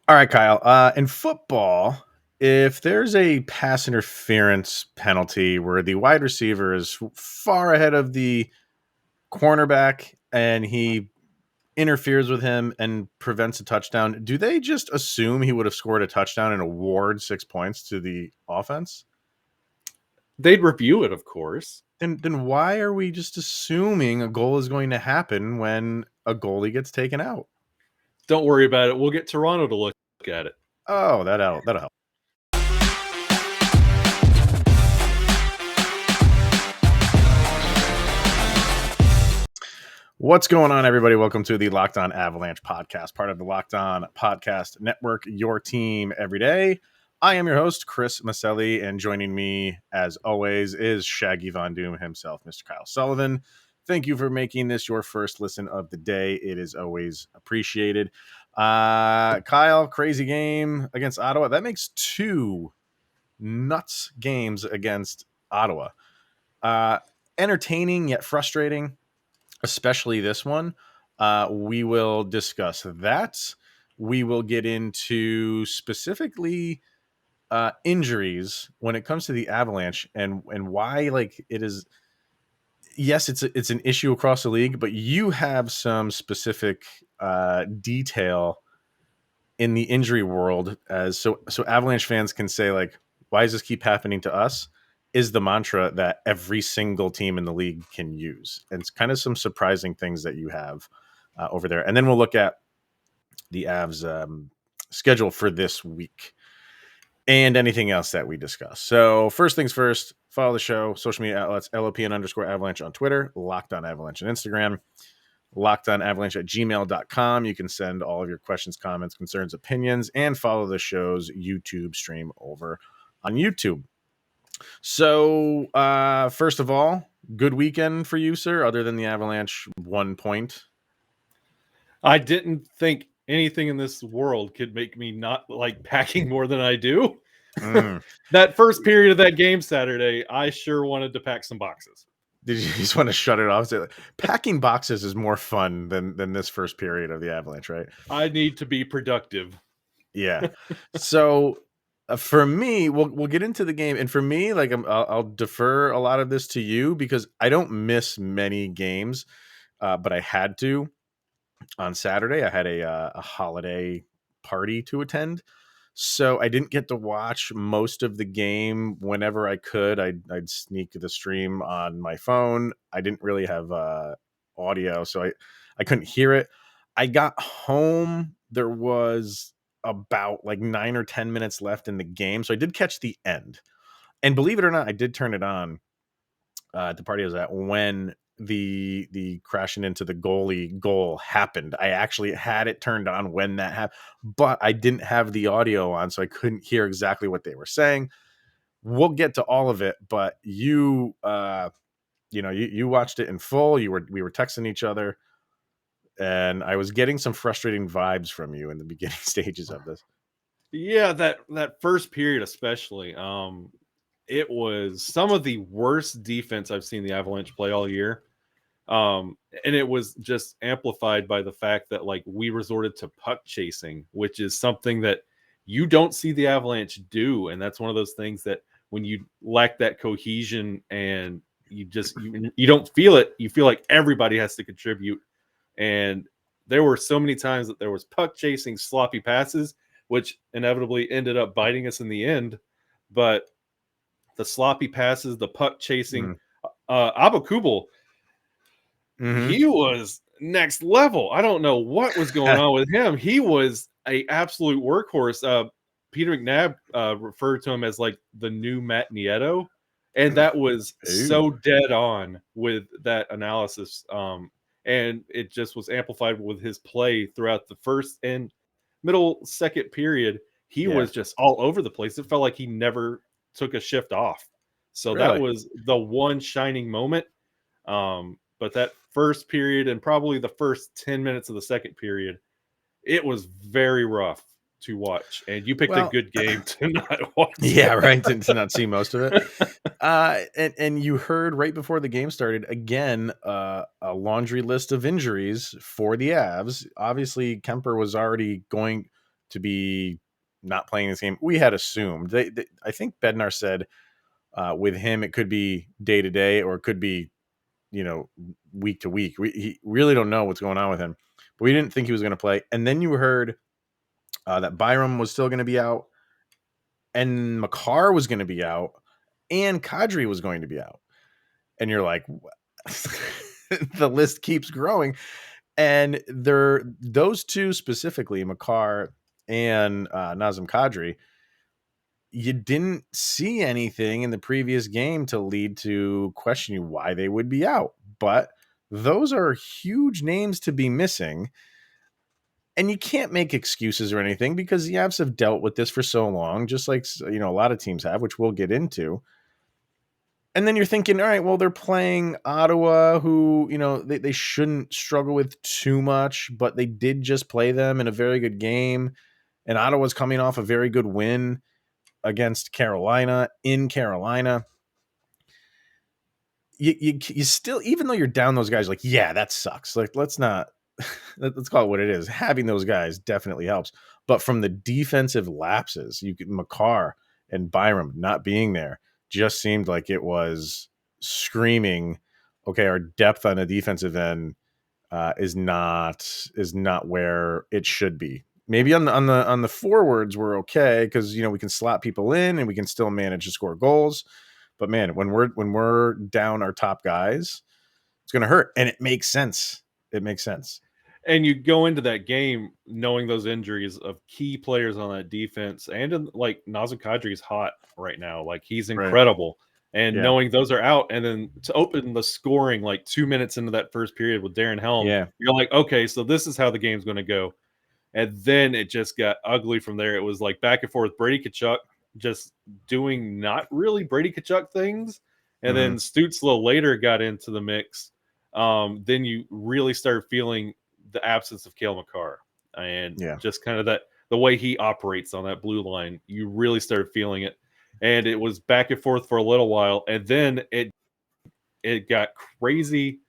All right, Kyle. In football, if there's a pass interference penalty where the wide receiver is far ahead of the cornerback and he interferes with him and prevents a touchdown, do they just assume he would have scored a touchdown and award 6 points to the offense? They'd review it, of course. Then why are we just assuming a goal is going to happen when a goalie gets taken out? Don't worry about it. We'll get Toronto to look at it. Oh, that'll help. What's going on, everybody? Welcome to the Locked On Avalanche podcast, part of the Locked On Podcast Network, your team every day. I am your host, Chris Maselli, and joining me, as always, is Shaggy Von Doom himself, Mr. Kyle Sullivan. Thank you for making this your first listen of the day. It is always appreciated. Kyle, crazy game against Ottawa. That makes two nuts games against Ottawa. Entertaining yet frustrating, especially this one. We will discuss that. We will get into specifically injuries when it comes to the Avalanche and why it is. Yes, it's an issue across the league, but you have some specific detail in the injury world as so Avalanche fans can say, like, why does this keep happening to us? Is the mantra that every single team in the league can use. And it's kind of some surprising things that you have over there. And then we'll look at the Avs schedule for this week and anything else that we discuss. So first things first, follow the show, social media outlets, LOPN_Avalanche on Twitter, Locked On Avalanche on Instagram, LockedOnAvalanche at gmail.com. You can send all of your questions, comments, concerns, opinions, and follow the show's YouTube stream over on YouTube. So, first of all, good weekend for you, sir, other than the Avalanche 1 point. I didn't think anything in this world could make me not like packing more than I do. That first period of that game Saturday, I sure wanted to pack some boxes. Did you just want to shut it off? Packing boxes is more fun than this first period of the Avalanche, right? I need to be productive. Yeah. So for me, we'll get into the game, and for me, like I'll defer a lot of this to you because I don't miss many games, but I had to on Saturday. I had a holiday party to attend. So I didn't get to watch most of the game. Whenever I could, I'd sneak the stream on my phone. I didn't really have audio, so I couldn't hear it. I got home. There was about like 9 or 10 minutes left in the game, so I did catch the end. And believe it or not, I did turn it on at the party I was at when the crashing into the goalie goal happened. I actually had it turned on when that happened, but I didn't have the audio on, so I couldn't hear exactly what they were saying. We'll get to all of it, but you watched it in full. We were texting each other, and I was getting some frustrating vibes from you in the beginning stages of this. Yeah, that first period especially. It was some of the worst defense I've seen the Avalanche play all year. And it was just amplified by the fact that like we resorted to puck chasing, which is something that you don't see the Avalanche do. And that's one of those things that when you lack that cohesion and you don't feel it, you feel like everybody has to contribute. And there were so many times that there was puck chasing, sloppy passes, which inevitably ended up biting us in the end. But the sloppy passes, the puck chasing, Abakubal, he was next level. I don't know what was going on with him. He was an absolute workhorse. Peter McNabb referred to him as like the new Matt Nieto, and that was so dead on with that analysis. And it just was amplified with his play throughout the first and middle second period. He was just all over the place. It felt like he never took a shift off. So that was the one shining moment. But that first period and probably the first 10 minutes of the second period, it was very rough to watch. And you picked a good game to not watch. Yeah, right. To not see most of it. And you heard right before the game started, again, a laundry list of injuries for the Avs. Obviously, Kemper was already going to be not playing this game. We had assumed. I think Bednar said with him it could be day to day or it could be week to week. He really don't know what's going on with him, but we didn't think he was going to play. And then you heard that Byram was still going to be out, and Makar was going to be out, and Kadri was going to be out. And you're like, the list keeps growing. And those two specifically, Makar and Nazem Kadri, you didn't see anything in the previous game to lead to questioning why they would be out. But those are huge names to be missing. And you can't make excuses or anything because the Avs have dealt with this for so long, just like a lot of teams have, which we'll get into. And then you're thinking, all right, well, they're playing Ottawa, who, they shouldn't struggle with too much, but they did just play them in a very good game. And Ottawa's coming off a very good win against Carolina in Carolina. You still, even though you're down those guys, like, yeah, that sucks. Like, let's call it what it is. Having those guys definitely helps. But from the defensive lapses, Makar and Byram not being there just seemed like it was screaming, okay, our depth on the defensive end is not where it should be. Maybe on the forwards we're okay because we can slot people in and we can still manage to score goals. But man, when we're down our top guys, it's going to hurt, and it makes sense. It makes sense. And you go into that game knowing those injuries of key players on that defense, and like Nazem Kadri is hot right now, like he's incredible. Right. And knowing those are out, and then to open the scoring like 2 minutes into that first period with Darren Helm, you're like, okay, so this is how the game's going to go. And then it just got ugly from there. It was like back and forth. Brady Tkachuk just doing not really Brady Tkachuk things. And then Stützle later got into the mix. Then you really started feeling the absence of Cale Makar. And just kind of the way he operates on that blue line, you really started feeling it. And it was back and forth for a little while. And then it got crazy.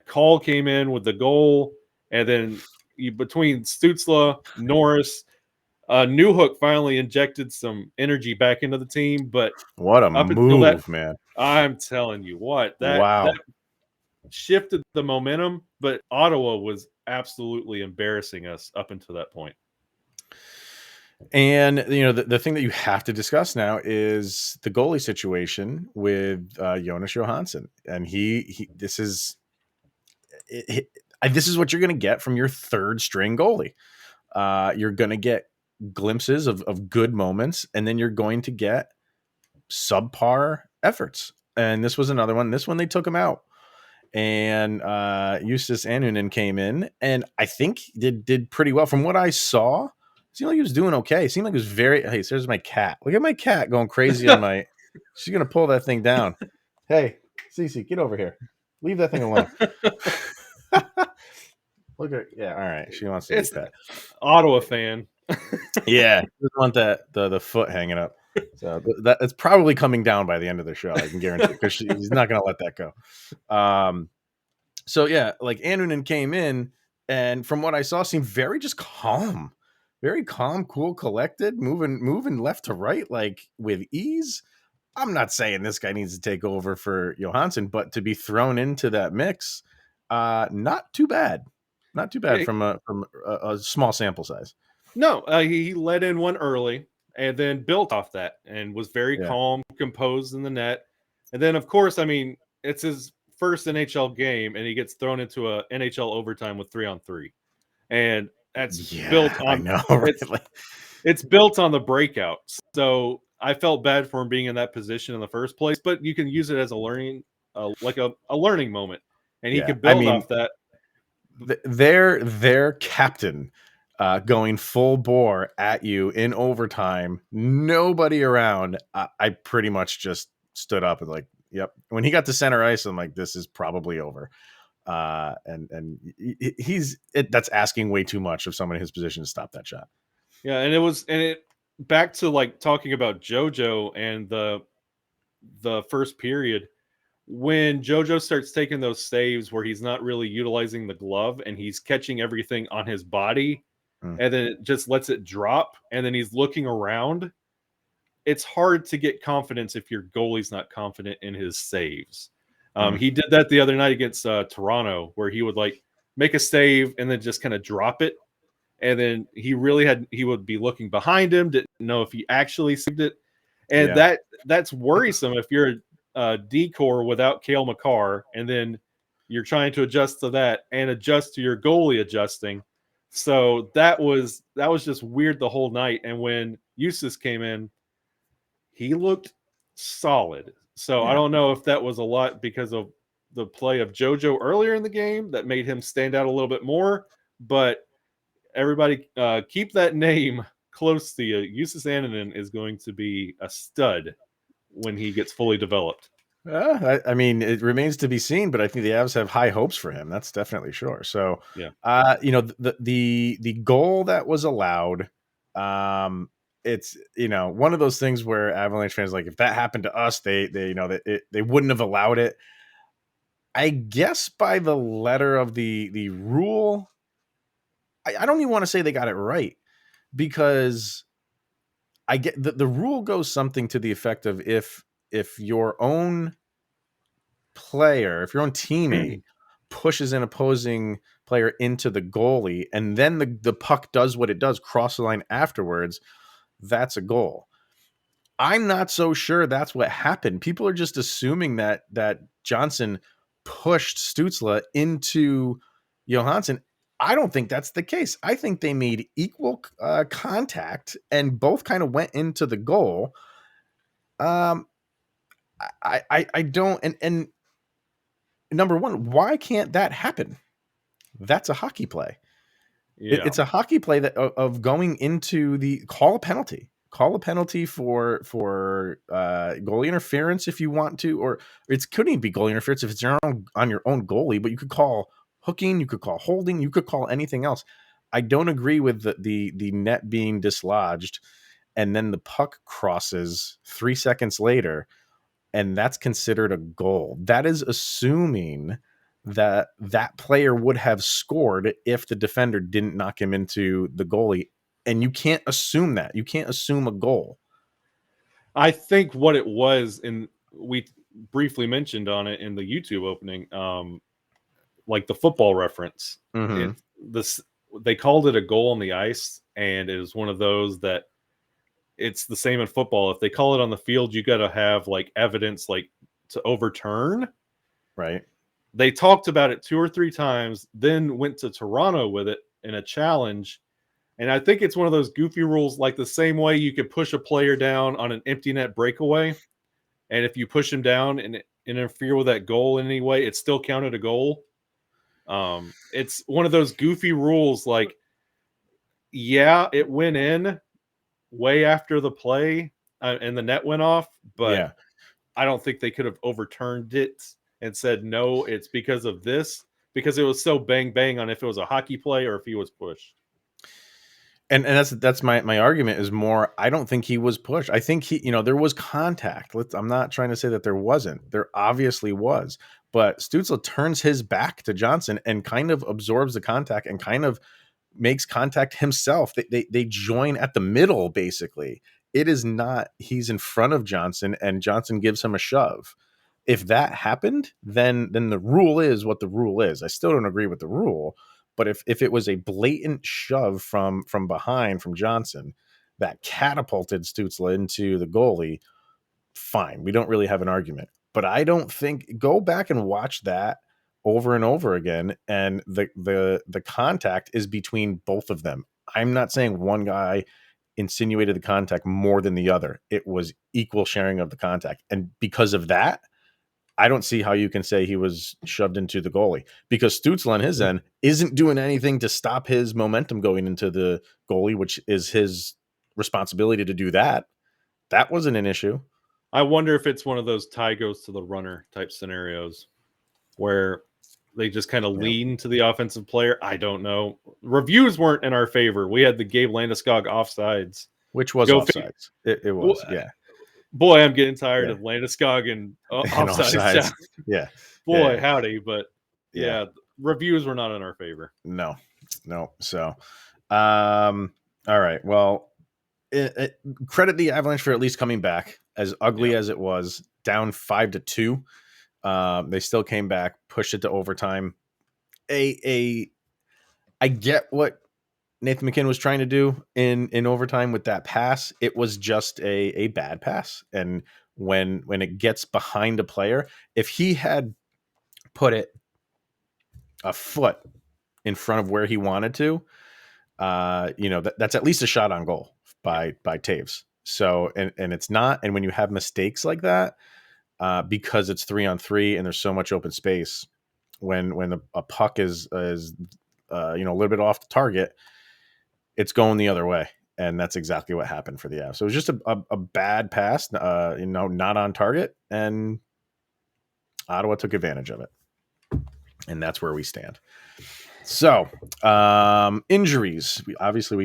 Call came in with the goal. And then between Stützle, Norris, Newhook finally injected some energy back into the team. But what a move, man! I'm telling you what, that shifted the momentum. But Ottawa was absolutely embarrassing us up until that point. And the thing that you have to discuss now is the goalie situation with Jonas Johansson, and this is what you're going to get from your third string goalie. You're going to get glimpses of good moments, and then you're going to get subpar efforts. And this was another one. This one they took him out, and Justus Annunen came in, and I think did pretty well from what I saw. Seemed like he was doing okay. Seemed like he was very. Hey, so there's my cat. Look at my cat going crazy on my. She's gonna pull that thing down. Hey, Cece, get over here. Leave that thing alone. Look at all right. She wants to be pet. Ottawa fan. Yeah, doesn't want the foot hanging up. So it's probably coming down by the end of the show. I can guarantee because he's not gonna let that go. So yeah, like Annunen came in, and from what I saw, seemed very just calm. Very calm, cool, collected, moving left to right, like with ease. I'm not saying this guy needs to take over for Johansson, but to be thrown into that mix, not too bad. Not too bad from a small sample size. No, he let in one early and then built off that and was very calm, composed in the net. And then, of course, I mean, it's his first NHL game, and he gets thrown into a NHL overtime with 3-on-3. And that's built on. I know, right? It's built on the breakout. So I felt bad for him being in that position in the first place, but you can use it as a learning, like a learning moment, and he could build off that. Their captain going full bore at you in overtime, nobody around. I pretty much just stood up and like, yep. When he got to center ice, I'm like, this is probably over. And that's asking way too much of someone in his position to stop that shot. Yeah, and it back to like talking about JoJo and the first period when JoJo starts taking those saves where he's not really utilizing the glove and he's catching everything on his body. Mm. and then it just lets it drop, and then he's looking around. It's hard to get confidence if your goalie's not confident in his saves. Mm. He did that the other night against Toronto, where he would like make a save and then just kind of drop it, and then he would be looking behind him, didn't know if he actually saved it, and Yeah. that's worrisome if you're a decor without Cale Makar, and then you're trying to adjust to that and adjust to your goalie adjusting. So that was just weird the whole night. And when Eustace came in, he looked solid. So I Yeah. don't know if that was a lot because of the play of JoJo earlier in the game that made him stand out a little bit more, but everybody keep that name close to you. Eustace Annunen is going to be a stud when he gets fully developed. I mean, it remains to be seen, but I think the Avs have high hopes for him. That's definitely sure. So, Yeah. the goal that was allowed, it's one of those things where Avalanche fans like if that happened to us, they wouldn't have allowed it. I guess by the letter of the rule, I don't even want to say they got it right because I get the rule goes something to the effect of if your own player, if your own teammate pushes an opposing player into the goalie and then the puck does what it does, cross the line afterwards, that's a goal. I'm not so sure that's what happened. People are just assuming that Johnson pushed Stützle into Johansson. I don't think that's the case. I think they made equal contact and both kind of went into the goal. I don't and number one, why can't that happen? That's a hockey play. Yeah. It's a hockey play that of going into the call a penalty for goalie interference if you want to, or it couldn't even be goalie interference if it's on your own goalie, but you could call hooking, you could call holding, you could call anything else. I don't agree with the net being dislodged and then the puck crosses 3 seconds later and that's considered a goal. That is assuming that player would have scored if the defender didn't knock him into the goalie. And you can't assume that. You can't assume a goal. I think what it was, and we briefly mentioned on it in the YouTube opening, like the football reference. Mm-hmm. They called it a goal on the ice, and it was one of those that it's the same in football. If they call it on the field, you got to have like evidence, like to overturn. Right. They talked about it 2 or 3 times, then went to Toronto with it in a challenge. And I think it's one of those goofy rules, like the same way you could push a player down on an empty net breakaway. And if you push him down and interfere with that goal in any way, it's still counted a goal. It's one of those goofy rules, like, yeah, it went in way after the play and the net went off, but Yeah. I don't think they could have overturned it and said, no, it's because of this, because it was so bang bang on if it was a hockey play or if he was pushed. And that's my argument is more, I don't think he was pushed. I think there was contact. I'm not trying to say that there wasn't. There obviously was. But Stützle turns his back to Johnson and kind of absorbs the contact and kind of makes contact himself. They join at the middle, basically. It is not he's in front of Johnson and Johnson gives him a shove. If that happened, then the rule is what the rule is. I still don't agree with the rule, but if it was a blatant shove from behind from Johnson that catapulted Stützle into the goalie, fine. We don't really have an argument. But I don't think go back and watch that over and over again, and the contact is between both of them. I'm not saying one guy insinuated the contact more than the other. It was equal sharing of the contact. And because of that, I don't see how you can say he was shoved into the goalie because Stützle on his end isn't doing anything to stop his momentum going into the goalie, which is his responsibility to do that. That wasn't an issue. I wonder if it's one of those tie goes to the runner type scenarios where they just kind of lean to the offensive player. I don't know. Reviews weren't in our favor. We had the Gabe Landeskog offsides. Which was offsides. It was, yeah. Boy, I'm getting tired of Landeskog and offsides. Yeah. Boy, yeah. howdy. But yeah, reviews were not in our favor. No. So All right. Well, credit the Avalanche for at least coming back, as ugly Yeah. as it was, down 5-2. They still came back, pushed it to overtime. I get what Nathan MacKinnon was trying to do in overtime with that pass. It was just a bad pass, and when it gets behind a player, if he had put it a foot in front of where he wanted to, that's at least a shot on goal by Taves. So and it's not, and when you have mistakes like that, because it's 3-on-3 and there's so much open space, when a puck is a little bit off the target, it's going the other way. And that's exactly what happened for the Avs. So it was just a bad pass, not on target, and Ottawa took advantage of it. And that's where we stand. So, injuries. We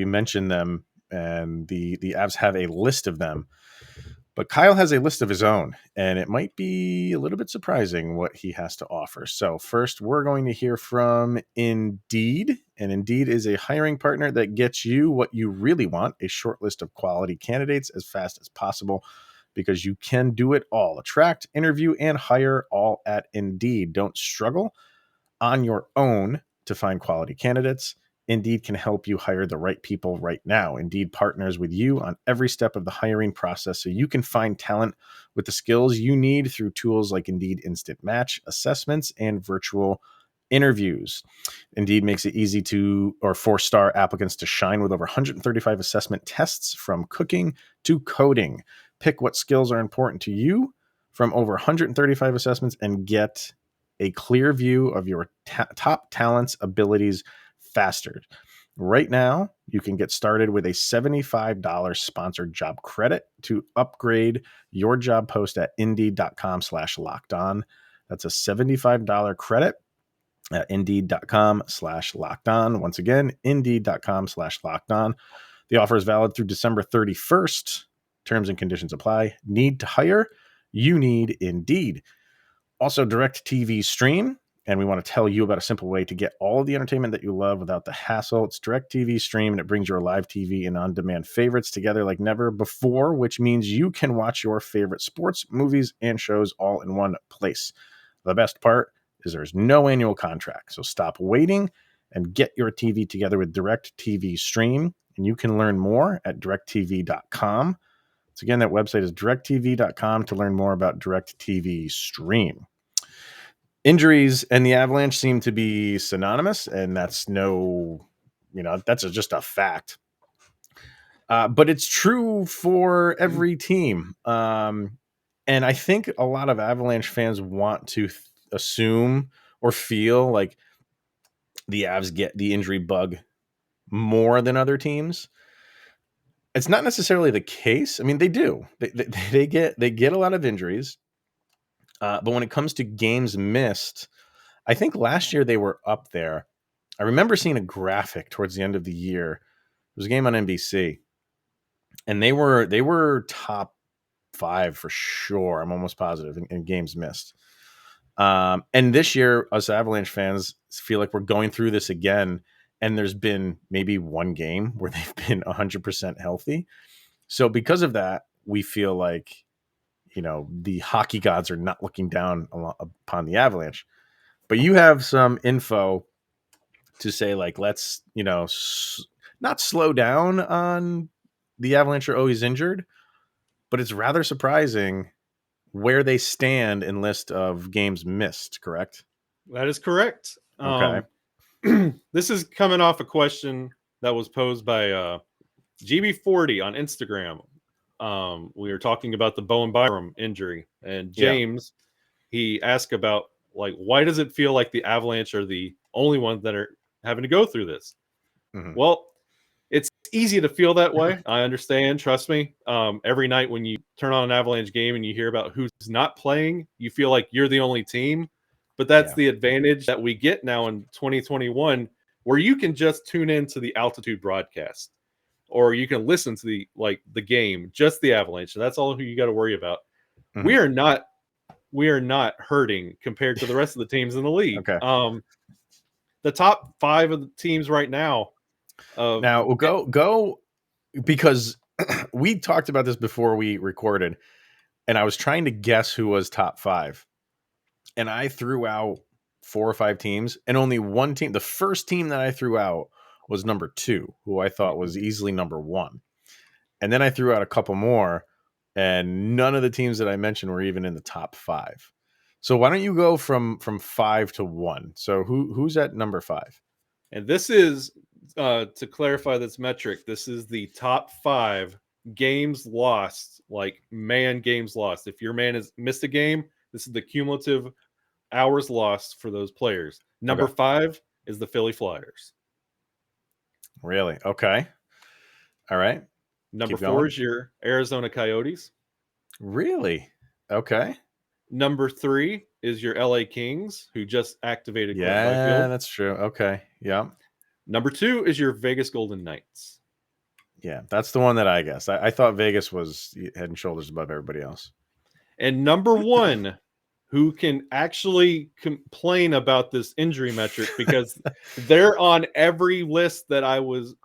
mentioned them, and the Avs have a list of them. But Kyle has a list of his own, and it might be a little bit surprising what he has to offer. So, first, we're going to hear from Indeed. And Indeed is a hiring partner that gets you what you really want, a short list of quality candidates as fast as possible, because you can do it all. Attract, interview, and hire all at Indeed. Don't struggle on your own to find quality candidates. Indeed can help you hire the right people right now. Indeed partners with you on every step of the hiring process so you can find talent with the skills you need through tools like Indeed Instant Match, assessments, and virtual interviews. Indeed makes it easy for star applicants to shine with over 135 assessment tests from cooking to coding. Pick what skills are important to you from over 135 assessments and get a clear view of your top talents, abilities faster. Right now, you can get started with a $75 sponsored job credit to upgrade your job post at indeed.com/lockedon. That's a $75 credit at indeed.com/lockedon. Once again, indeed.com/lockedon. The offer is valid through December 31st. Terms and conditions apply. Need to hire? You need Indeed. Also, Direct TV Stream, and we want to tell you about a simple way to get all of the entertainment that you love without the hassle. It's Direct TV Stream, and it brings your live TV and on-demand favorites together like never before, which means you can watch your favorite sports, movies, and shows all in one place. The best part is there's no annual contract, so stop waiting and get your TV together with Direct TV Stream, and you can learn more at directtv.com. So again, that website is directtv.com to learn more about Direct TV Stream. Injuries and the Avalanche seem to be synonymous, and that's that's just a fact. But it's true for every team. And I think a lot of Avalanche fans want to assume or feel like the Avs get the injury bug more than other teams. It's not necessarily the case. I mean, they do. They get a lot of injuries. But when it comes to games missed, I think last year they were up there. I remember seeing a graphic towards the end of the year. It was a game on NBC, and they were top 5 for sure. I'm almost positive in games missed. And this year, us Avalanche fans feel like we're going through this again, and there's been maybe one game where they've been 100% healthy. So because of that, we feel like the hockey gods are not looking down upon the Avalanche. But you have some info to say, like, let's, not slow down on the Avalanche are always injured, but it's rather surprising where they stand in list of games missed, correct? That is correct. Okay. This is coming off a question that was posed by GB40 on Instagram. We were talking about the Bowen Byram injury, and James, he asked about, like, why does it feel like the Avalanche are the only ones that are having to go through this? Mm-hmm. Well, it's easy to feel that way. I understand. Trust me. Every night when you turn on an Avalanche game and you hear about who's not playing, you feel like you're the only team. But that's the advantage that we get now in 2021, where you can just tune into the altitude broadcast, or you can listen to the game, just the Avalanche. And that's all who you got to worry about. Mm-hmm. We are not hurting compared to the rest of the teams in the league. Okay. The top 5 of the teams right now Of Now we'll go because we talked about this before we recorded, and I was trying to guess who was top five, and I threw out 4 or 5 teams, and only one team. The first team that I threw out was number 2, who I thought was easily number 1, and then I threw out a couple more, and none of the teams that I mentioned were even in the top 5. So why don't you go from 5 to 1? So who's at number 5? and this is to clarify this metric. This is the top 5 games lost, like man games lost. If your man has missed a game, this is the cumulative hours lost for those players. Number Okay. 5 is the Philly Flyers. Really? Okay. All right. Number Keep 4 going. is your Arizona Coyotes. Really? Okay. Number 3 is your LA Kings, who just activated Clint Yeah, Byfield. that's true. Okay. Yeah. Number 2 is your Vegas Golden Knights. Yeah. That's the one that I guessed. I thought Vegas was head and shoulders above everybody else. And number 1, who can actually complain about this injury metric because they're on every list that I was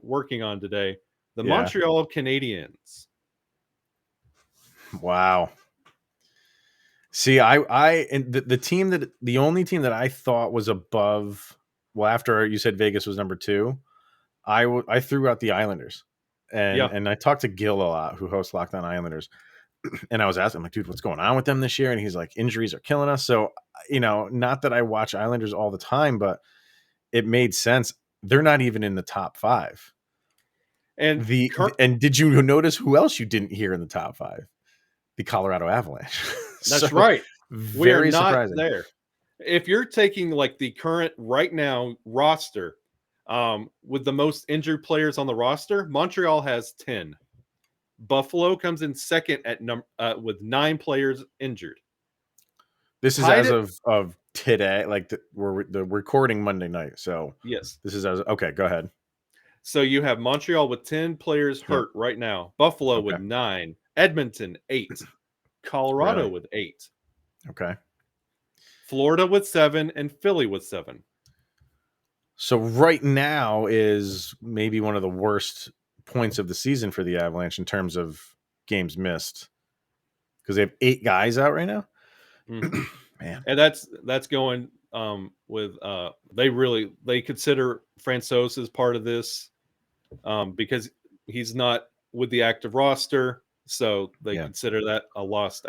working on today, the Yeah. Montreal Canadiens. Wow. See, and the team the only team that I thought was above, well, after you said Vegas was number 2, I threw out the Islanders, Yeah. and I talked to Gil a lot, who hosts Locked On Islanders, and I was asking him, like, dude, what's going on with them this year? And he's like, injuries are killing us. So, not that I watch Islanders all the time, but it made sense. They're not even in the top 5. And And did you notice who else you didn't hear in the top 5? The Colorado Avalanche. that's So, right. We are very not surprising. there. If you're taking like the current right now roster, with the most injured players on the roster, Montreal has 10. Buffalo comes in second at with 9 players injured. This is Tied as it. of today, like we're the recording Monday night. So Yes. this is okay. Go ahead. So you have Montreal with 10 players Yep. hurt right now. Buffalo Okay. with 9. Edmonton 8. Colorado Really? with 8. Okay. Florida with 7 and Philly with 7. So right now is maybe one of the worst points of the season for the Avalanche in terms of games missed, because they have 8 guys out right now. Mm-hmm. Man. And that's going with they consider Francouz as part of this because he's not with the active roster, so they consider that a lost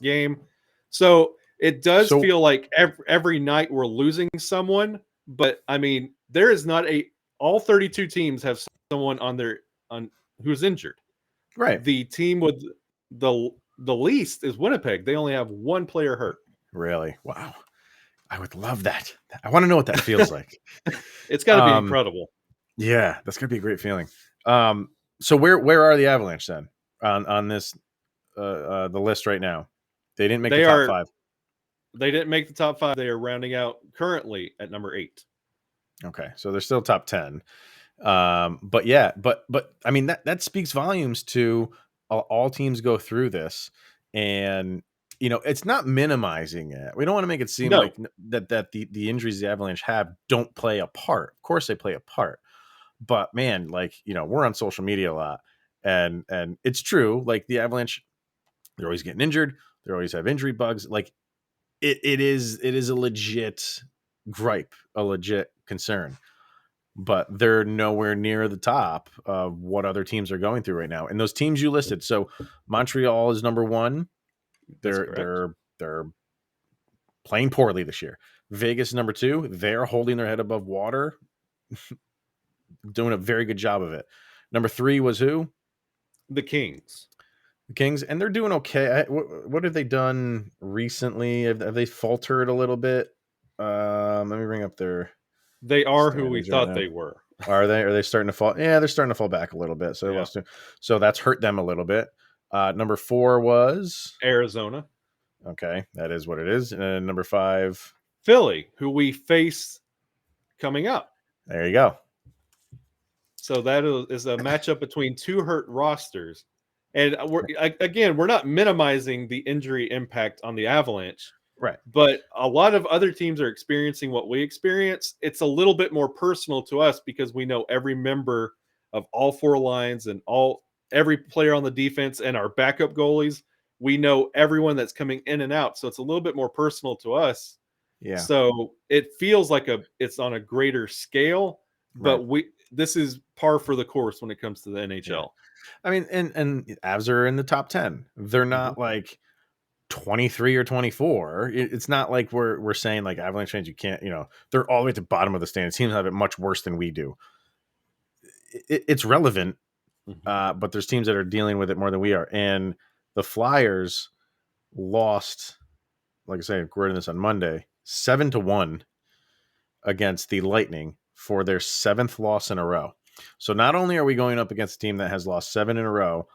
game. So it does feel like every night we're losing someone, but I mean there is not all 32 teams have someone on who's injured. Right. The team with the least is Winnipeg. They only have 1 player hurt. Really? Wow. I would love that. I want to know what that feels like. It's got to be incredible. Yeah, that's gonna be a great feeling. So where are the Avalanche then on this the list right now? They didn't make the top 5. They didn't make the top 5. They are rounding out currently at number 8. Okay, so they're still top 10. But yeah, but I mean that speaks volumes to all teams go through this, and it's not minimizing it. We don't want to make it seem like that the injuries the Avalanche have don't play a part. Of course they play a part. But man, like, we're on social media a lot, and it's true. Like the Avalanche, they're always getting injured. They always have injury bugs. Like it is a legit gripe, a legit concern. But they're nowhere near the top of what other teams are going through right now. And those teams you listed, so Montreal is number 1. They're playing poorly this year. Vegas is number 2. They're holding their head above water, doing a very good job of it. Number 3 was who? The Kings. The Kings, and they're doing okay. What have they done recently? Have they faltered a little bit? Let me bring up their. They are who we thought they were. Are they? Are they starting to fall? Yeah, they're starting to fall back a little bit. So they lost two. So that's hurt them a little bit. Number 4 was Arizona. Okay, that is what it is. And number 5, Philly, who we face coming up. There you go. So that is a matchup between 2 hurt rosters. And we're not minimizing the injury impact on the Avalanche. Right. But a lot of other teams are experiencing what we experience. It's a little bit more personal to us because we know every member of all four lines and every player on the defense and our backup goalies. We know everyone that's coming in and out. So it's a little bit more personal to us. Yeah. So it feels like it's on a greater scale, Right. but this is par for the course when it comes to the Yeah. NHL. I mean, and Avs are in the top 10. They're Mhm. not like 23 or 24. It's not like we're saying like Avalanche fans, you can't, they're all the way at the bottom of the standings. Teams have it much worse than we do. It's relevant, Mhm. but there's teams that are dealing with it more than we are. And the Flyers lost, like I say, recording this on Monday, 7-1 against the Lightning for their 7th loss in a row. So not only are we going up against a team that has lost 7 in a row,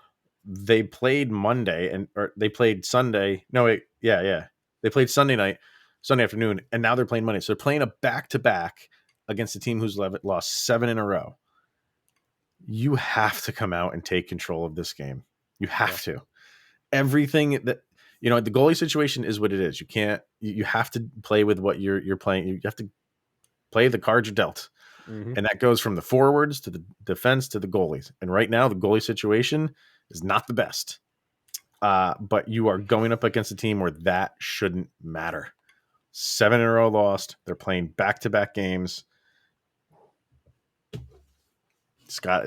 they played Monday or they played Sunday. No, wait, yeah. They played Sunday night, Sunday afternoon, and now they're playing Monday. So they're playing a back-to-back against a team who's lost 7 in a row. You have to come out and take control of this game. You Yeah. have to. Everything that the goalie situation is what it is. You can't. You have to play with what you're playing. You have to play the cards you're dealt. Mhm. And that goes from the forwards to the defense to the goalies. And right now, the goalie situation is not the best. But you are going up against a team where that shouldn't matter. 7 in a row lost. They're playing back-to-back games. Scott,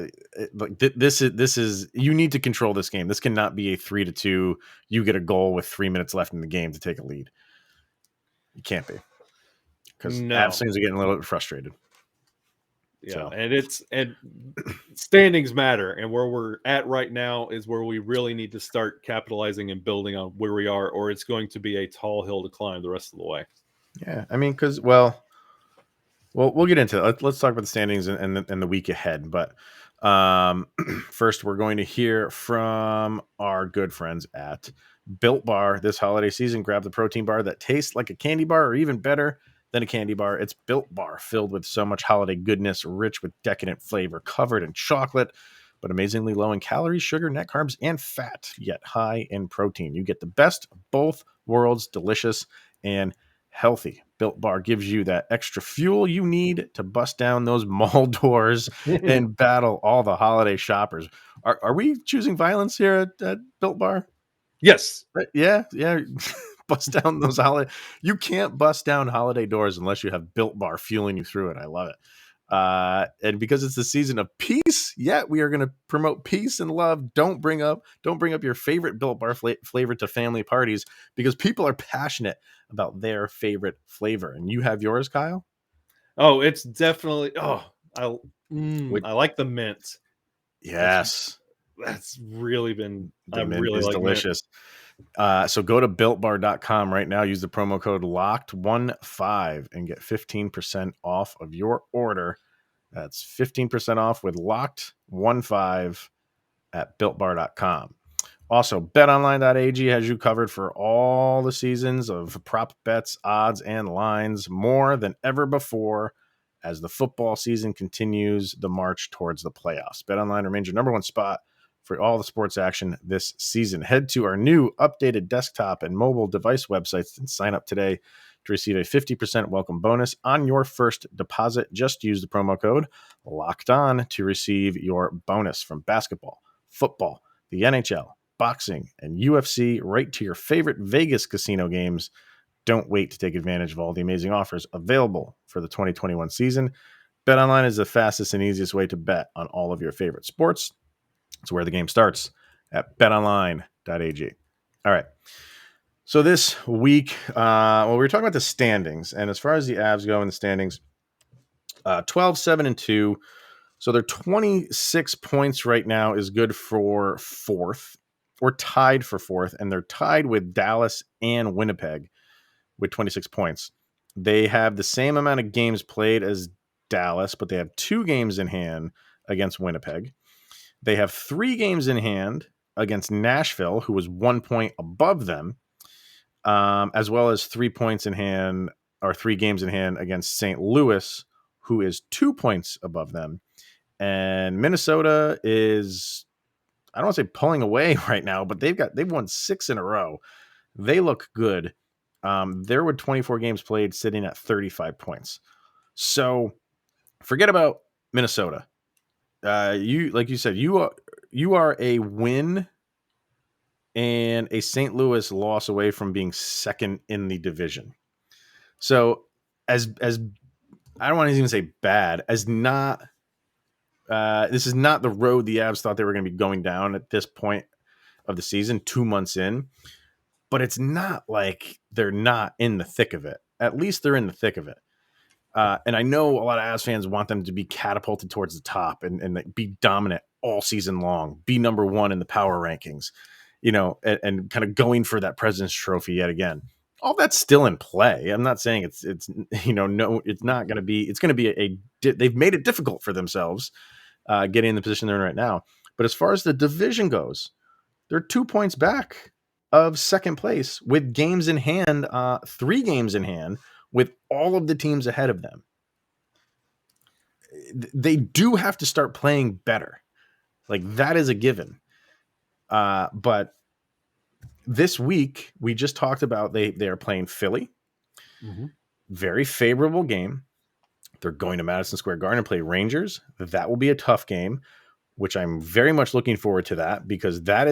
this is you need to control this game. This cannot be a 3-2. You get a goal with 3 minutes left in the game to take a lead. You can't be, because Avs No. fans are getting a little bit frustrated. Yeah, So and standings matter, and where we're at right now is where we really need to start capitalizing and building on where we are, or it's going to be a tall hill to climb the rest of the way. yeah, I mean, because we'll get into it. Let's talk about the standings and the week ahead. But first, we're going to hear from our good friends at Built Bar this holiday season. Grab the protein bar that tastes like a candy bar, or even better than a candy bar. It's Built Bar, filled with so much holiday goodness, rich with decadent flavor, covered in chocolate, but amazingly low in calories, sugar, net carbs, and fat, yet high in protein. You get the best of both worlds, delicious and healthy. Built Bar gives you that extra fuel you need to bust down those mall doors and battle all the holiday shoppers. Are we choosing violence here at Built Bar? Yes. Yeah. Bust down those holiday. You can't bust down holiday doors unless you have Built Bar fueling you through it. I love it. And because it's the season of peace, we are going to promote peace and love. Don't bring up your favorite Built Bar flavor to family parties, because people are passionate about their favorite flavor. And you have yours, Kyle? Oh, it's definitely. Which, I like the mint. That's yes, that's really been. the I mint really is like mint. delicious. So go to builtbar.com right now. Use the promo code LOCKED15 and get 15% off of your order. That's 15% off with LOCKED15 at builtbar.com. Also, betonline.ag has you covered for all the seasons of prop bets, odds, and lines more than ever before as the football season continues the march towards the playoffs. BetOnline remains your number one spot for all the sports action this season. Head to our new updated desktop and mobile device websites and sign up today to receive a 50% welcome bonus on your first deposit. Just use the promo code Locked On to receive your bonus from basketball, football, the NHL, boxing, and UFC, right to your favorite Vegas casino games. Don't wait to take advantage of all the amazing offers available for the 2021 season. BetOnline is the fastest and easiest way to bet on all of your favorite sports. It's where the game starts at betonline.ag. All right. So this week, we were talking about the standings. And as far as the Avs go in the standings, 12, 7, and 2. So they're 26 points right now is good for fourth. We're tied for fourth, and they're tied with Dallas and Winnipeg with 26 points. They have the same amount of games played as Dallas, but they have 2 games in hand against Winnipeg. They have 3 games in hand against Nashville, who was 1 point above them, as well as 3 points in hand, or 3 games in hand against St. Louis, who is 2 points above them. And Minnesota is, I don't want to say pulling away right now, but they've won 6 in a row. They look good. They're with 24 games played, sitting at 35 points. So forget about Minnesota. You like you said, you are a win and a St. Louis loss away from being second in the division. So as I don't want to even say bad, as not this is not the road the Avs thought they were going to be going down at this point of the season, 2 months in, but it's not like they're not in the thick of it. At least they're in the thick of it. And I know a lot of Avs fans want them to be catapulted towards the top and be dominant all season long, be number one in the power rankings, and kind of going for that President's Trophy yet again. All that's still in play. I'm not saying it's no, it's not going to be. It's going to be they've made it difficult for themselves getting in the position they're in right now. But as far as the division goes, they're 2 points back of second place with games in hand, 3 games in hand, with all of the teams ahead of them. They do have to start playing better. Like, that is a given. But this week, we just talked about they are playing Philly. Mm-hmm. Very favorable game. They're going to Madison Square Garden and play Rangers. That will be a tough game, which I'm very much looking forward to that, because that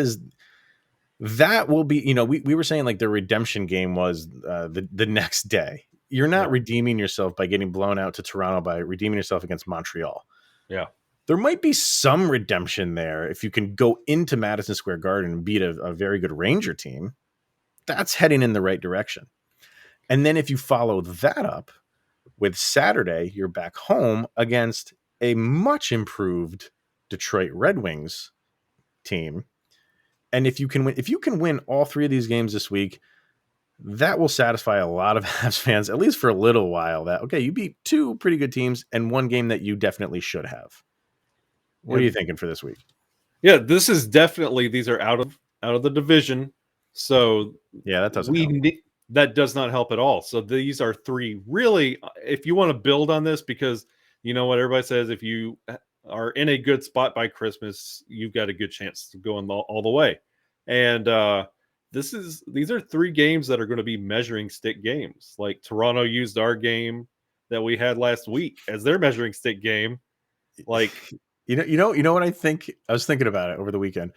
will be, we were saying like the redemption game was the next day. You're not redeeming yourself by getting blown out to Toronto, by redeeming yourself against Montreal. Yeah. There might be some redemption there if you can go into Madison Square Garden and beat a very good Ranger team. That's heading in the right direction. And then if you follow that up with Saturday, you're back home against a much improved Detroit Red Wings team. And if you can win all 3 of these games this week, that will satisfy a lot of Habs fans, at least for a little while, that, okay, you beat 2 pretty good teams and 1 game that you definitely should have. What are you thinking for this week? Yeah, this is definitely, these are out of the division. So yeah, that doesn't help. That does not help at all. So these are 3 really, if you want to build on this, because you know what everybody says, if you are in a good spot by Christmas, you've got a good chance to go all the way. And these are 3 games that are going to be measuring stick games. Like, Toronto used our game that we had last week as their measuring stick game. Like, you know what I think? I was thinking about it over the weekend.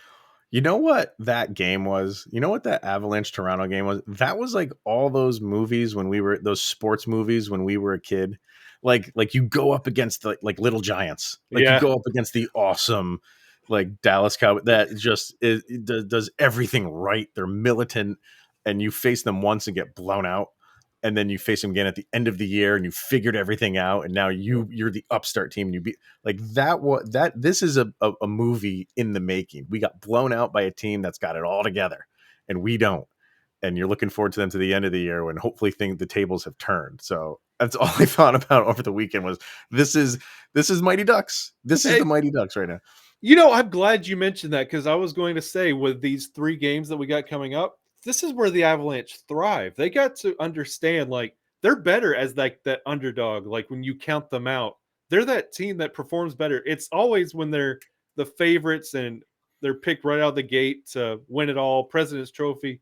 You know what that game was? You know what that Avalanche Toronto game was? That was like all those movies those sports movies when we were a kid. Like you go up against like Little Giants. Like, you go up against the awesome like Dallas Cowboys that just does everything right. They're militant, and you face them once and get blown out. And then you face them again at the end of the year, and you figured everything out, and now you're the upstart team, and you beat like that. This is a movie in the making. We got blown out by a team that's got it all together, and we don't. And you're looking forward to them to the end of the year when hopefully the tables have turned. So that's all I thought about over the weekend was this is Mighty Ducks. This is the Mighty Ducks right now. I'm glad you mentioned that, because I was going to say, with these 3 games that we got coming up, this is where the Avalanche thrive. They got to understand, like, they're better as like that underdog. Like, when you count them out, they're that team that performs better. It's always when they're the favorites and they're picked right out of the gate to win it all, President's Trophy.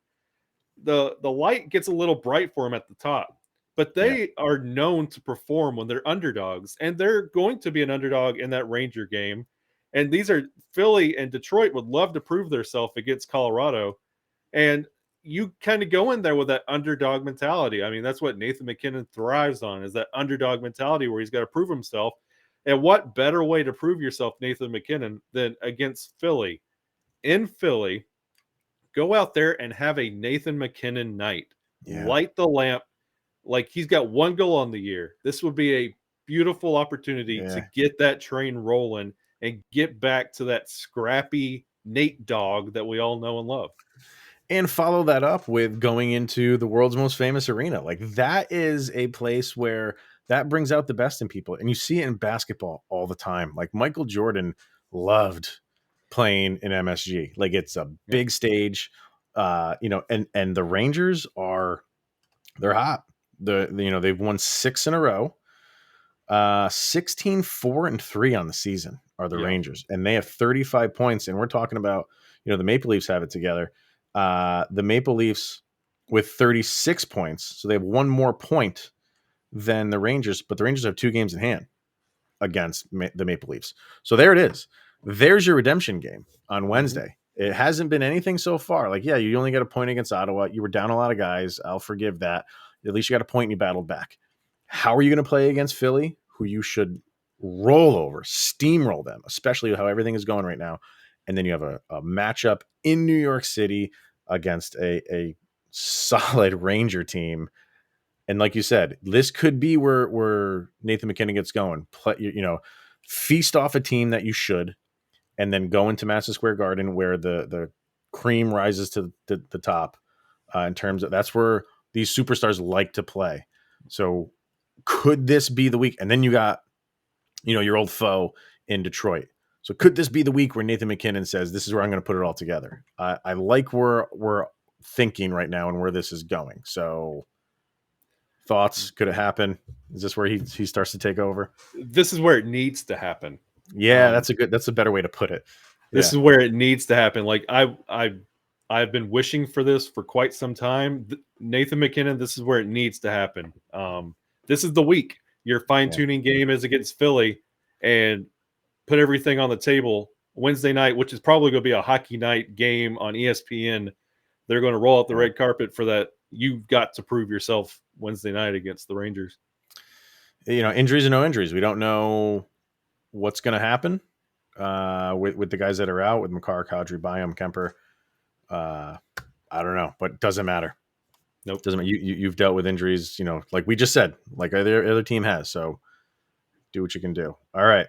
The light gets a little bright for them at the top, but they are known to perform when they're underdogs, and they're going to be an underdog in that Ranger game. And these are Philly and Detroit would love to prove themselves against Colorado. And you kind of go in there with that underdog mentality. I mean, that's what Nathan MacKinnon thrives on, is that underdog mentality where he's got to prove himself. And what better way to prove yourself, Nathan MacKinnon, than against Philly? In Philly, go out there and have a Nathan MacKinnon night. Yeah. Light the lamp. Like, he's got 1 goal on the year. This would be a beautiful opportunity to get that train rolling and get back to that scrappy Nate dog that we all know and love. And follow that up with going into the world's most famous arena. Like, that is a place where that brings out the best in people. And you see it in basketball all the time. Like, Michael Jordan loved playing in MSG. Like, it's a big stage, and the Rangers they're hot. They've won 6 in a row. 16-4-3 on the season are the Rangers, and they have 35 points. And we're talking about, the Maple Leafs have it together. The Maple Leafs with 36 points. So they have one more point than the Rangers, but the Rangers have 2 games in hand against the Maple Leafs. So there it is. There's your redemption game on Wednesday. It hasn't been anything so far. Like, yeah, you only got a point against Ottawa. You were down a lot of guys. I'll forgive that. At least you got a point and you battled back. How are you going to play against Philly, who you should roll over, steamroll them, especially with how everything is going right now? And then you have a matchup in New York City against a solid Ranger team. And like you said, this could be where Nathan MacKinnon gets going. Feast off a team that you should, and then go into Madison Square Garden where the cream rises to the top. In terms of, that's where these superstars like to play. So could this be the week? And then you got, your old foe in Detroit. So could this be the week where Nathan MacKinnon says, this is where I'm going to put it all together? I like where we're thinking right now and where this is going. So thoughts, could it happen? Is this where he starts to take over? This is where it needs to happen. Yeah, that's a better way to put it. This is where it needs to happen. Like I've been wishing for this for quite some time. Nathan MacKinnon, this is where it needs to happen. This is the week. Your fine-tuning game is against Philly, and put everything on the table Wednesday night, which is probably going to be a hockey night game on ESPN. They're going to roll out the red carpet for that. You've got to prove yourself Wednesday night against the Rangers. Injuries or no injuries. We don't know what's going to happen with the guys that are out, with Makar, Kadri, Byam, Kemper. I don't know, but it doesn't matter. Nope. Doesn't matter. You've dealt with injuries, like we just said, like other team has. So do what you can do. All right.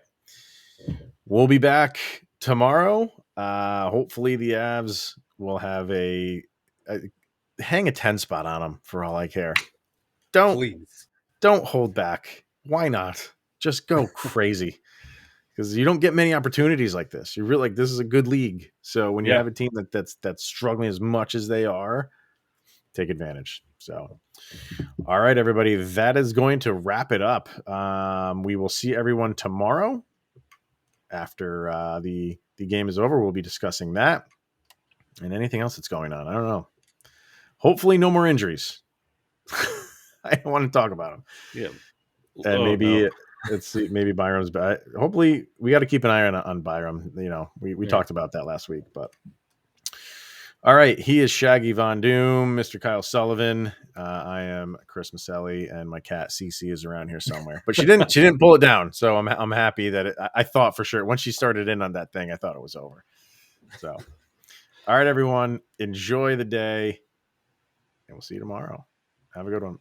We'll be back tomorrow. Hopefully the Avs will have hang a 10 spot on them for all I care. Don't hold back. Why not? Just go crazy. Because you don't get many opportunities like this. You really, this is a good league. So when you have a team that's struggling as much as they are, take advantage. So, all right, everybody, that is going to wrap it up. We will see everyone tomorrow after the game is over. We'll be discussing that and anything else that's going on. I don't know. Hopefully, no more injuries. I don't want to talk about them. Yeah, and maybe Byram's back. Hopefully, we got to keep an eye on Byram. We talked about that last week, but all right. He is Shaggy Von Doom, Mr. Kyle Sullivan. I am Chris Maselli, and my cat Cece is around here somewhere. But she didn't pull it down, so I'm happy that I thought for sure once she started in on that thing, I thought it was over. So, all right, everyone, enjoy the day, and we'll see you tomorrow. Have a good one.